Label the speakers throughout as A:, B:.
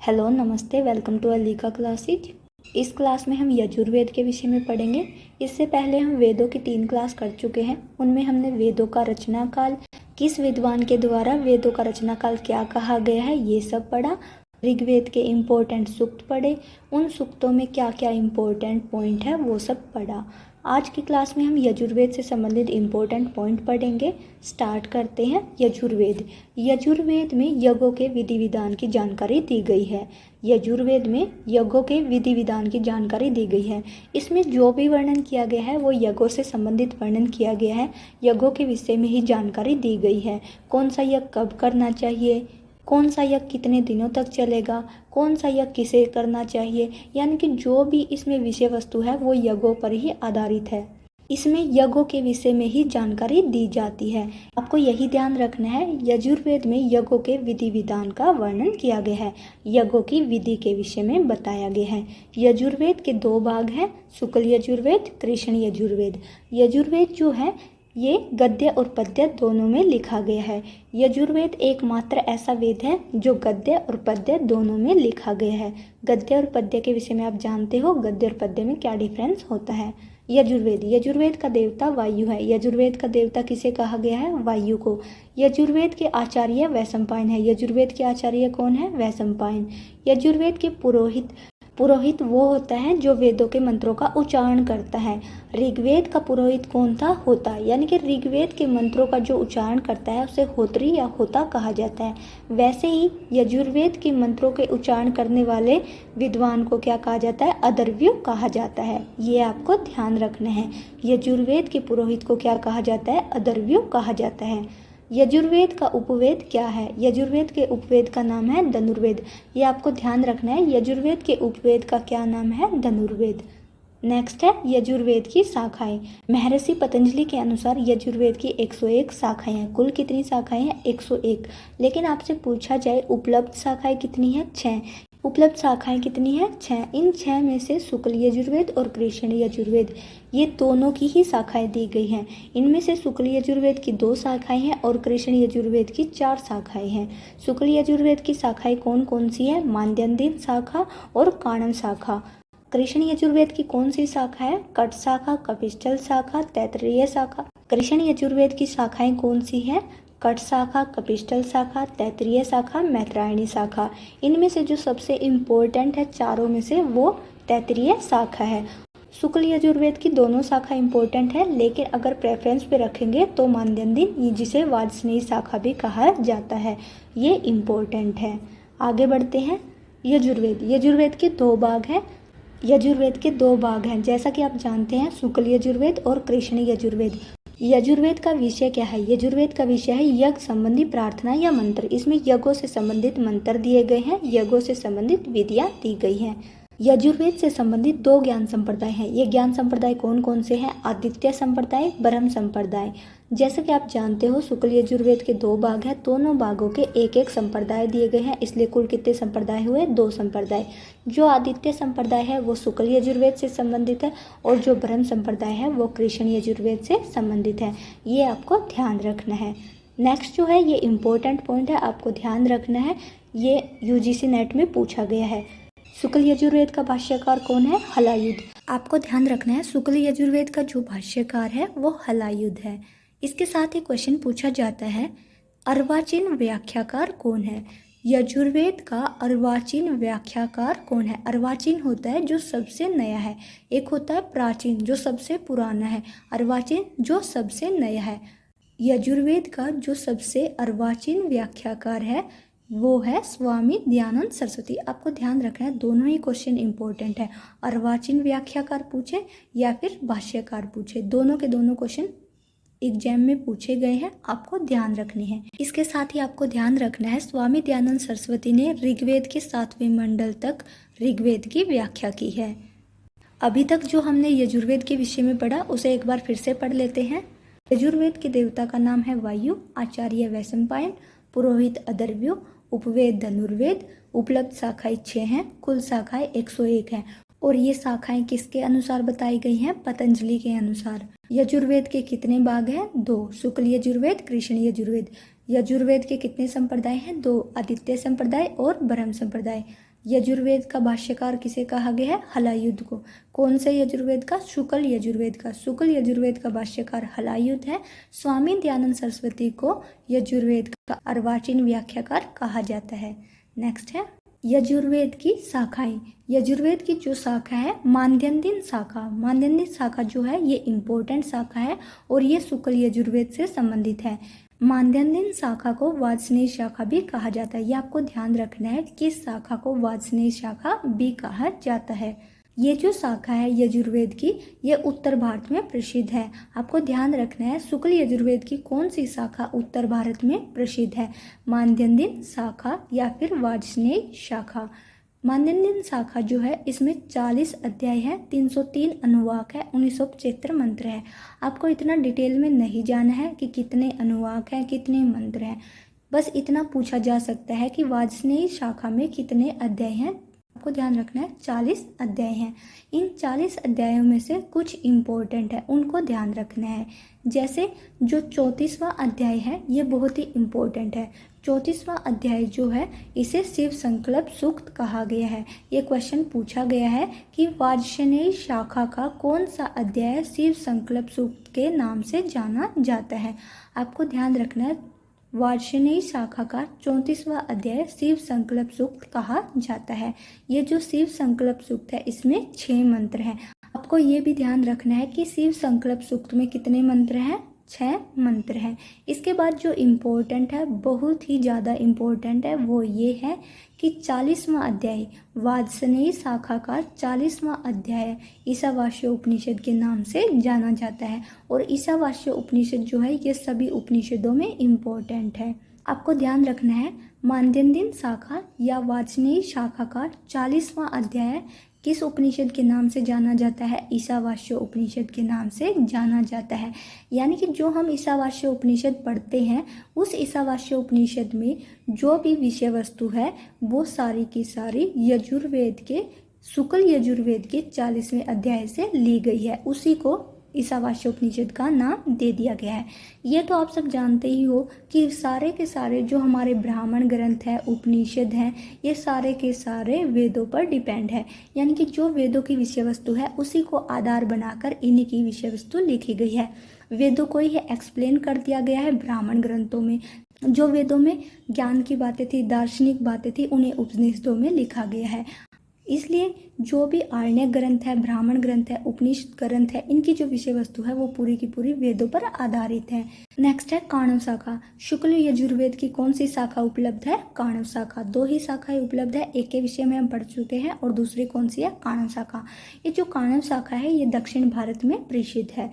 A: Hello नमस्ते, welcome to अलीका classes. इस class में हम यजुर्वेद के विषय में पढ़ेंगे। इससे पहले हम वेदों की 3 क्लास कर चुके हैं। उनमें हमने वेदों का रचना काल, किस विद्वान के द्वारा वेदों का रचना काल क्या कहा गया है, ये सब पढ़ा। ऋग्वेद के इम्पोर्टेंट सूक्त पढ़े, उन सूक्तों में क्या क्या इम्पोर्टेंट पॉइंट है वो सब पढ़ा। आज की क्लास में हम यजुर्वेद से संबंधित इम्पोर्टेंट पॉइंट पढ़ेंगे। स्टार्ट करते हैं। यजुर्वेद। यजुर्वेद में यज्ञों के विधि विधान की जानकारी दी गई है। यजुर्वेद में यज्ञों के विधि विधान की जानकारी दी गई है। इसमें जो भी वर्णन किया गया है वो यज्ञों से संबंधित वर्णन किया गया है। यज्ञों के विषय में ही जानकारी दी गई है। कौन सा यज्ञ कब करना चाहिए, कौन सा यज्ञ कितने दिनों तक चलेगा, कौन सा यज्ञ किसे करना चाहिए, यानी कि जो भी इसमें विषय वस्तु है वो यज्ञों पर ही आधारित है। इसमें यज्ञों के विषय में ही जानकारी दी जाती है। आपको यही ध्यान रखना है, यजुर्वेद में यज्ञों के विधि विधान का वर्णन किया गया है, यज्ञों की विधि के विषय में बताया गया है। यजुर्वेद के 2 भाग हैं, शुक्ल यजुर्वेद, कृष्ण यजुर्वेद। यजुर्वेद जो है ये गद्य और पद्य दोनों में लिखा गया है। यजुर्वेद एकमात्र ऐसा वेद है जो गद्य और पद्य दोनों में लिखा गया है। गद्य और पद्य के विषय में आप जानते हो, गद्य और पद्य में क्या डिफरेंस होता है। यजुर्वेद का देवता वायु है। यजुर्वेद का देवता किसे कहा गया है? वायु को। यजुर्वेद के आचार्य वैशंपायन है। यजुर्वेद के आचार्य कौन है? वैशंपायन। यजुर्वेद के पुरोहित वो होता है जो वेदों के मंत्रों का उच्चारण करता है। ऋग्वेद का पुरोहित कौन था? होता, यानी कि ऋग्वेद के मंत्रों का जो उच्चारण करता है उसे होत्री या होता कहा जाता है। वैसे ही यजुर्वेद के मंत्रों के उच्चारण करने वाले विद्वान को क्या कहा जाता है? अदर्व्यु कहा जाता है। ये आपको ध्यान रखना है। यजुर्वेद के पुरोहित को क्या कहा जाता है? अदर्व्यु कहा जाता है। यजुर्वेद का उपवेद क्या है? यजुर्वेद के उपवेद का नाम है धनुर्वेद। ये आपको ध्यान रखना है, यजुर्वेद के उपवेद का क्या नाम है? धनुर्वेद। नेक्स्ट है यजुर्वेद की शाखाएं। महर्षि पतंजलि के अनुसार यजुर्वेद की 101 शाखाएं हैं। कुल कितनी शाखाएं हैं? 101। लेकिन आपसे पूछा जाए उपलब्ध शाखाएं कितनी है? 6। उपलब्ध शाखाएं कितनी है? 6। इन 6 में से शुक्ल यजुर्वेद और कृष्ण यजुर्वेद ये दोनों की ही शाखाएं दी गई हैं। इनमें से शुक्ल यजुर्वेद की 2 शाखाएं हैं और कृष्ण यजुर्वेद की 4 शाखाएं हैं। शुक्ल यजुर्वेद की शाखाएं कौन कौन सी है? मांद्यन्दिन शाखा और काणन शाखा। कृष्ण यजुर्वेद की कौन सी शाखा है? कट शाखा, कपिस्टल शाखा, तैत्तिरीय शाखा। कृष्ण यजुर्वेद की शाखाएं कौन सी है? कट शाखा, कपिस्टल शाखा, तैत्तिरीय शाखा, मैत्रायणी शाखा। इनमें से जो सबसे इम्पोर्टेंट है चारों में से वो तैत्तिरीय शाखा है। शुक्ल यजुर्वेद की दोनों शाखा इम्पोर्टेंट है, लेकिन अगर प्रेफरेंस पे रखेंगे तो मांद्यन्दिन, जिसे वाजस्नेयी शाखा भी कहा जाता है, ये इम्पोर्टेंट है। आगे बढ़ते हैं। यजुर्वेद के 2 भाग हैं। यजुर्वेद के 2 भाग हैं, जैसा कि आप जानते हैं, शुक्ल यजुर्वेद और कृष्ण यजुर्वेद। यजुर्वेद का विषय क्या है? यजुर्वेद का विषय है यज्ञ संबंधी प्रार्थना या मंत्र। इसमें यज्ञों से संबंधित मंत्र दिए गए हैं, यज्ञों से संबंधित विधियां दी गई हैं। यजुर्वेद से संबंधित 2 ज्ञान संप्रदाय हैं। ये ज्ञान संप्रदाय कौन कौन से हैं? आदित्य संप्रदाय, ब्रह्म संप्रदाय। जैसे कि आप जानते हो शुक्ल यजुर्वेद के 2 भाग हैं, दोनों भागों के एक एक संप्रदाय दिए गए हैं, इसलिए कुल कितने संप्रदाय हुए? 2 संप्रदाय। जो आदित्य संप्रदाय है वो शुक्ल यजुर्वेद से संबंधित है और जो ब्रह्म संप्रदाय है वो कृष्ण यजुर्वेद से संबंधित है। ये आपको ध्यान रखना है। नेक्स्ट जो है ये इम्पोर्टेंट पॉइंट है, आपको ध्यान रखना है, ये यूजीसी नेट में पूछा गया है। शुक्ल यजुर्वेद का भाष्यकार कौन है? हलायुध। आपको ध्यान रखना है, शुक्ल यजुर्वेद का जो भाष्यकार है वो हलायुध है। इसके साथ ही क्वेश्चन पूछा जाता है, अर्वाचीन व्याख्याकार कौन है? यजुर्वेद का अर्वाचीन व्याख्याकार कौन है? अर्वाचीन होता है जो सबसे नया है, एक होता है प्राचीन जो सबसे पुराना है, अर्वाचीन जो सबसे नया है। यजुर्वेद का जो सबसे अर्वाचीन व्याख्याकार है वो है स्वामी दयानंद सरस्वती। आपको ध्यान रखना है, दोनों ही क्वेश्चन इंपॉर्टेंट है। अर्वाचीन व्याख्याकार पूछे या फिर भाष्यकार पूछे, दोनों के दोनों क्वेश्चन एग्जाम में पूछे गए हैं, आपको ध्यान रखने हैं। इसके साथ ही आपको ध्यान रखना है, स्वामी दयानंद सरस्वती ने ऋग्वेद के 7वें मंडल तक ऋग्वेद की व्याख्या की है। अभी तक जो हमने यजुर्वेद के विषय में पढ़ा उसे एक बार फिर से पढ़ लेते हैं। यजुर्वेद के देवता का नाम है वायु, आचार्य वैशंपायन, पुरोहित अदर्व्यु, उपवेद धनुर्वेद। उपलब्ध शाखाएं 6 हैं, कुल शाखाएं 101 हैं और ये शाखाएं किसके अनुसार बताई गई हैं? पतंजलि के अनुसार। यजुर्वेद के कितने भाग हैं? 2, शुक्ल यजुर्वेद, कृष्ण यजुर्वेद। यजुर्वेद के कितने संप्रदाय हैं? 2, आदित्य संप्रदाय और ब्रह्म संप्रदाय। यजुर्वेद का भाष्यकार किसे कहा गया है? हलायुध को। कौन से यजुर्वेद का? शुक्ल यजुर्वेद का। शुक्ल यजुर्वेद का भाष्यकार हलायुध है। स्वामी दयानंद सरस्वती को यजुर्वेद का अर्वाचीन व्याख्याकार कहा जाता है। नेक्स्ट है यजुर्वेद की शाखाएं। यजुर्वेद की जो शाखा है मांद्यन्दिन शाखा, मांद्यन्दिन शाखा जो है ये इम्पोर्टेंट शाखा है और ये शुक्ल यजुर्वेद से संबंधित है। मांद्यन्दिन शाखा को वाजस्नेयी शाखा भी कहा जाता है। ये आपको ध्यान रखना है कि इस शाखा को वाजस्नेयी शाखा भी कहा जाता है। ये जो शाखा है यजुर्वेद की ये उत्तर भारत में प्रसिद्ध है। आपको ध्यान रखना है शुक्ल यजुर्वेद की कौन सी शाखा उत्तर भारत में प्रसिद्ध है? मांद्यन्दिन शाखा या फिर वाजस्नेयी शाखा। मांद्यन्दिन शाखा जो है इसमें 40 अध्याय है, 303 अनुवाक है, 1975 मंत्र है। आपको इतना डिटेल में नहीं जाना है कि कितने अनुवाक हैं, कितने मंत्र हैं। बस इतना पूछा जा सकता है कि वाजस्नेयी शाखा में कितने अध्याय हैं। आपको ध्यान रखना है 40 अध्याय हैं। इन 40 अध्यायों में से कुछ इम्पोर्टेंट है, उनको ध्यान रखना है। जैसे जो 34वां अध्याय है ये बहुत ही इम्पोर्टेंट है। 34वां अध्याय जो है इसे शिव संकल्प सूक्त कहा गया है। ये क्वेश्चन पूछा गया है कि वाजस्नेयी शाखा का कौन सा अध्याय शिव संकल्प सूक्त के नाम से जाना जाता है? आपको ध्यान रखना है वाजस्नेयी शाखा का 34वां अध्याय शिव संकल्प सूक्त कहा जाता है। ये जो शिव संकल्प सूक्त है इसमें 6 मंत्र हैं। आपको ये भी ध्यान रखना है कि शिव संकल्प सूक्त में कितने मंत्र हैं? 6 मंत्र हैं। इसके बाद जो इम्पोर्टेंट है, बहुत ही ज़्यादा इम्पोर्टेंट है, वो ये है कि 40वां अध्याय वाजस्नेयी शाखा का 40वां अध्याय ईशावास्य उपनिषद के नाम से जाना जाता है। और ईशावास्य उपनिषद जो है ये सभी उपनिषदों में इम्पोर्टेंट है। आपको ध्यान रखना है मांद्यन्दिन शाखा या वाजस्नेयी शाखा का 40वां अध्याय किस उपनिषद के नाम से जाना जाता है? ईशावास्य उपनिषद के नाम से जाना जाता है। यानी कि जो हम ईशावास्य उपनिषद पढ़ते हैं उस ईशावास्य उपनिषद में जो भी विषय वस्तु है वो सारी की सारी यजुर्वेद के शुक्ल यजुर्वेद के 40वें अध्याय से ली गई है। उसी को ईशावास्य उपनिषद का नाम दे दिया गया है। ये तो आप सब जानते ही हो कि सारे के सारे जो हमारे ब्राह्मण ग्रंथ है, उपनिषद हैं, ये सारे के सारे वेदों पर डिपेंड है। यानी कि जो वेदों की विषय वस्तु है उसी को आधार बनाकर इन्हीं की विषय वस्तु लिखी गई है। वेदों को ही एक्सप्लेन कर दिया गया है ब्राह्मण ग्रंथों में। जो वेदों में ज्ञान की बातें थी, दार्शनिक बातें थी, उन्हें उपनिषदों में लिखा गया है। इसलिए जो भी आर्ण्यक ग्रंथ है, ब्राह्मण ग्रंथ है, उपनिषद ग्रंथ है, इनकी जो विषय वस्तु है वो पूरी की पूरी वेदों पर आधारित है। नेक्स्ट है काणव शाखा। शुक्ल यजुर्वेद की कौन सी शाखा उपलब्ध है? काणव शाखा। 2 ही शाखाएं उपलब्ध है, एक के विषय में हम पढ़ चुके हैं और दूसरी कौन सी है? काणव शाखा। ये जो काणव शाखा है ये दक्षिण भारत में प्रसिद्ध है।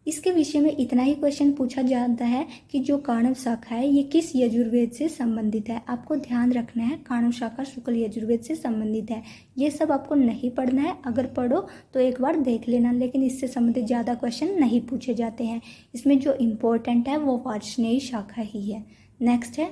A: इसके विषय में इतना ही क्वेश्चन पूछा जाता है कि जो काणव शाखा है ये किस यजुर्वेद से संबंधित है। आपको ध्यान रखना है काणव शाखा शुक्ल यजुर्वेद से संबंधित है। ये सब आपको नहीं पढ़ना है, अगर पढ़ो तो एक बार देख लेना, लेकिन इससे संबंधित ज़्यादा क्वेश्चन नहीं पूछे जाते हैं। इसमें जो इम्पोर्टेंट है वो वाजस्नेयी शाखा ही है। नेक्स्ट है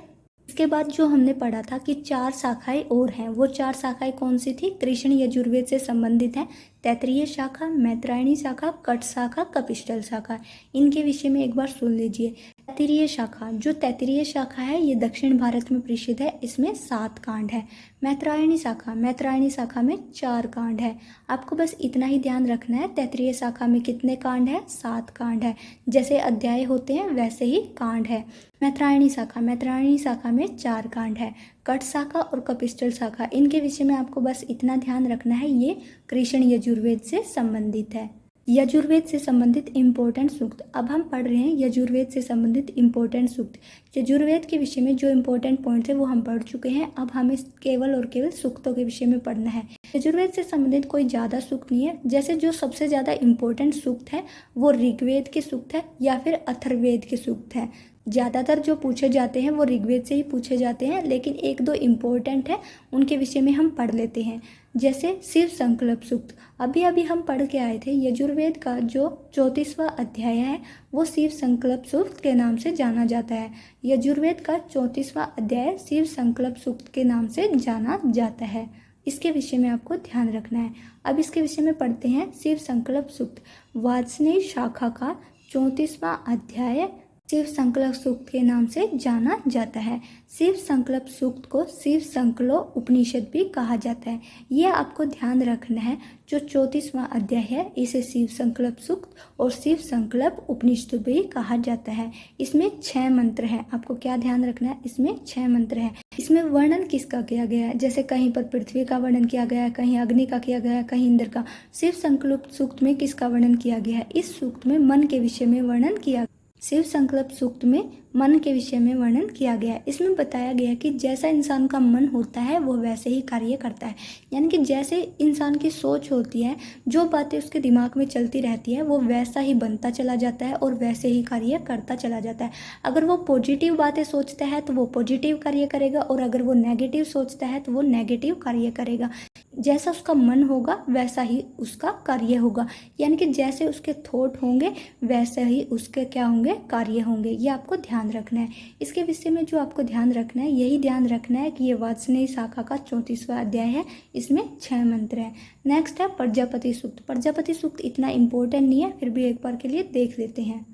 A: इसके बाद जो हमने पढ़ा था कि 4 शाखाएं और हैं, वो 4 शाखाएं कौन सी थी? कृष्ण यजुर्वेद से संबंधित है। तैत्तिरीय शाखा, मैत्रायणी शाखा, कट शाखा, कपिस्टल शाखा। इनके विषय में एक बार सुन लीजिए। तैत्तिरीय शाखा, जो तैत्तिरीय शाखा है ये दक्षिण भारत में प्रसिद्ध है, इसमें 7 कांड है। मैत्रायणी शाखा, मैत्रायणी शाखा में 4 कांड है। आपको बस इतना ही ध्यान रखना है, तैत्तिरीय शाखा में कितने कांड है? 7 कांड है। जैसे अध्याय होते हैं वैसे ही कांड है। मैत्रायणी शाखा, मैत्रायणी शाखा में 4 कांड है। कट शाखा और कपिस्टल शाखा, इनके विषय में आपको बस इतना ध्यान रखना है, ये कृष्ण यजुर्वेद से संबंधित है। यजुर्वेद से संबंधित इम्पोर्टेंट सूक्त। अब हम पढ़ रहे हैं यजुर्वेद से संबंधित इम्पोर्टेंट सूक्त। यजुर्वेद के विषय में जो इम्पोर्टेंट पॉइंट है वो हम पढ़ चुके हैं। अब हमें केवल और केवल सूक्तों के विषय में पढ़ना है। यजुर्वेद से संबंधित कोई ज़्यादा सूक्त नहीं है। जैसे जो सबसे ज़्यादा इम्पोर्टेंट सूक्त है वो ऋग्वेद के सूक्त है या फिर अथर्ववेद के सूक्त है। ज़्यादातर जो पूछे जाते हैं वो ऋग्वेद से ही पूछे जाते हैं, लेकिन 1-2 इम्पोर्टेंट है उनके विषय में हम पढ़ लेते हैं। जैसे शिव संकल्प सूक्त, अभी अभी हम पढ़ के आए थे। यजुर्वेद का जो 34वां अध्याय है वो शिव संकल्प सूक्त के नाम से जाना जाता है। यजुर्वेद का 34वां अध्याय शिव संकल्प सूक्त के नाम से जाना जाता है। इसके विषय में आपको ध्यान रखना है। अब इसके विषय में पढ़ते हैं। शिव संकल्प सूक्त वाजस्नेयी शाखा का 34वां अध्याय शिव संकल्प सूक्त के नाम से जाना जाता है। शिव संकल्प सूक्त को शिव संकल्प उपनिषद भी कहा जाता है। यह आपको ध्यान रखना है, जो 34वां अध्याय है इसे शिव संकल्प सूक्त और शिव संकल्प उपनिषद भी कहा जाता है। इसमें 6 मंत्र हैं। आपको क्या ध्यान रखना है, इसमें 6 मंत्र हैं। इसमें वर्णन किसका किया गया है, जैसे कहीं पर पृथ्वी का वर्णन किया गया है, कहीं अग्नि का किया गया है, कहीं इंद्र का। शिव संकल्प सूक्त में किसका वर्णन किया गया है, इस सूक्त में मन के विषय में वर्णन किया। शिव संकल्प सूक्त में मन के विषय में वर्णन किया गया है। इसमें बताया गया है कि जैसा इंसान का मन होता है वो वैसे ही कार्य करता है। यानी कि जैसे इंसान की सोच होती है, जो बातें उसके दिमाग में चलती रहती है वो वैसा ही बनता चला जाता है और वैसे ही कार्य करता चला जाता है। अगर वो पॉजिटिव बातें सोचता है तो वो पॉजिटिव कार्य करेगा, और अगर वो नेगेटिव सोचता है तो वो नेगेटिव कार्य करेगा। जैसा उसका मन होगा वैसा ही उसका कार्य होगा। यानी कि जैसे उसके थॉट होंगे वैसे ही उसके क्या होंगे, कार्य होंगे। ये आपको ध्यान रखना है। इसके विषय में जो आपको ध्यान रखना है, यही ध्यान रखना है कि ये वाजस्नेयी शाखा का 34वां अध्याय है। इसमें 6 मंत्र हैं। नेक्स्ट है प्रजापति सूक्त। प्रजापति सूक्त इतना इम्पोर्टेंट नहीं है, फिर भी एक बार के लिए देख लेते हैं।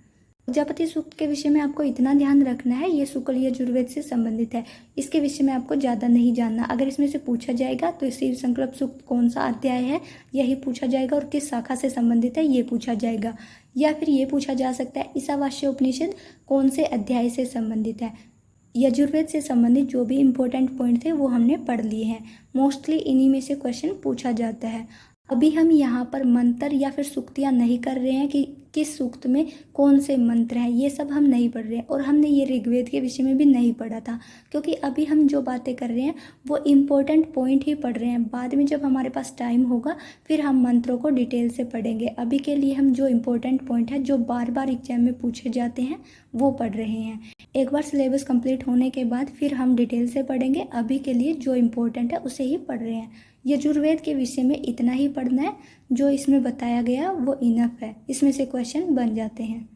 A: प्रजापति सूक्त के विषय में आपको इतना ध्यान रखना है, ये शुक्ल यजुर्वेद से संबंधित है। इसके विषय में आपको ज़्यादा नहीं जानना। अगर इसमें से पूछा जाएगा तो शिव संकल्प सूक्त कौन सा अध्याय है यही पूछा जाएगा, और किस शाखा से संबंधित है ये पूछा जाएगा। या फिर ये पूछा जा सकता है ईशावास्य उपनिषद कौन से अध्याय से संबंधित है। यजुर्वेद से संबंधित जो भी इम्पोर्टेंट पॉइंट थे वो हमने पढ़ लिए हैं। मोस्टली इन्हीं में से क्वेश्चन पूछा जाता है। अभी हम यहाँ पर मंत्र या फिर सूक्तियाँ नहीं कर रहे हैं कि किस सूक्त में कौन से मंत्र हैं, ये सब हम नहीं पढ़ रहे हैं। और हमने ये ऋग्वेद के विषय में भी नहीं पढ़ा था, क्योंकि अभी हम जो बातें कर रहे हैं वो इम्पोर्टेंट पॉइंट ही पढ़ रहे हैं। बाद में जब हमारे पास टाइम होगा फिर हम मंत्रों को डिटेल से पढ़ेंगे। अभी के लिए हम जो इम्पोर्टेंट पॉइंट है, जो बार बार एग्जाम में पूछे जाते हैं, वो पढ़ रहे हैं। एक बार सिलेबस कंप्लीट होने के बाद फिर हम डिटेल से पढ़ेंगे। अभी के लिए जो इम्पोर्टेंट है उसे ही पढ़ रहे हैं। यजुर्वेद के विषय में इतना ही पढ़ना है, जो इसमें बताया गया वो इनफ है। इसमें से क्वेश्चन बन जाते हैं।